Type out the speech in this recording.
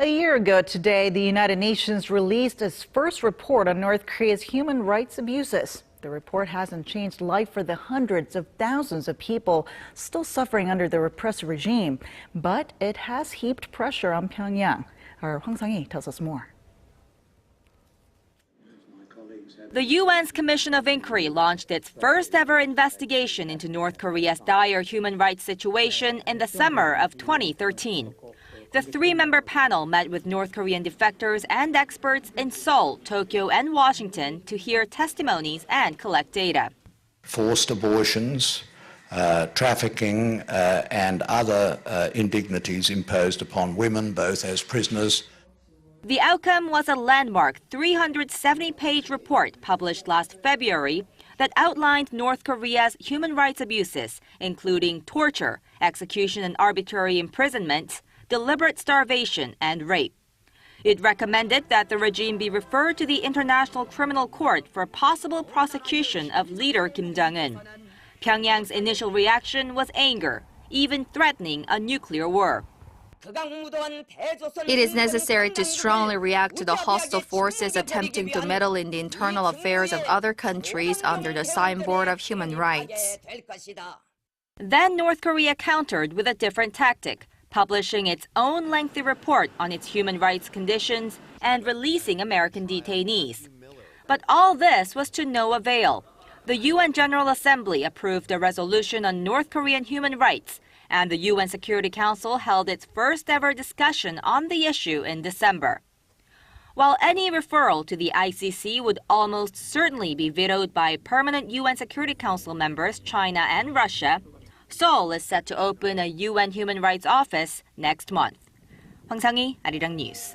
A year ago today, the United Nations released its first report on North Korea's human rights abuses. The report hasn't changed life for the hundreds of thousands of people still suffering under the repressive regime, but it has heaped pressure on Pyongyang. Our Hwang Sung-hee tells us more. The UN's Commission of Inquiry launched its first-ever investigation into North Korea's dire human rights situation in the summer of 2013. The three-member panel met with North Korean defectors and experts in Seoul, Tokyo, and Washington to hear testimonies and collect data. Forced abortions, trafficking, and other indignities imposed upon women, both as prisoners. The outcome was a landmark 370-page report published last February that outlined North Korea's human rights abuses, including torture, execution and arbitrary imprisonment, deliberate starvation, and rape. It recommended that the regime be referred to the International Criminal Court for possible prosecution of leader Kim Jong-un. Pyongyang's initial reaction was anger, even threatening a nuclear war. It is necessary to strongly react to the hostile forces attempting to meddle in the internal affairs of other countries under the signboard of human rights. Then North Korea countered with a different tactic, publishing its own lengthy report on its human rights conditions and releasing American detainees. But all this was to no avail. The UN General Assembly approved a resolution on North Korean human rights, and the UN Security Council held its first-ever discussion on the issue in December. While any referral to the ICC would almost certainly be vetoed by permanent UN Security Council members China and Russia, Seoul is set to open a UN Human Rights Office next month. Hwang Sung-hee, Arirang News.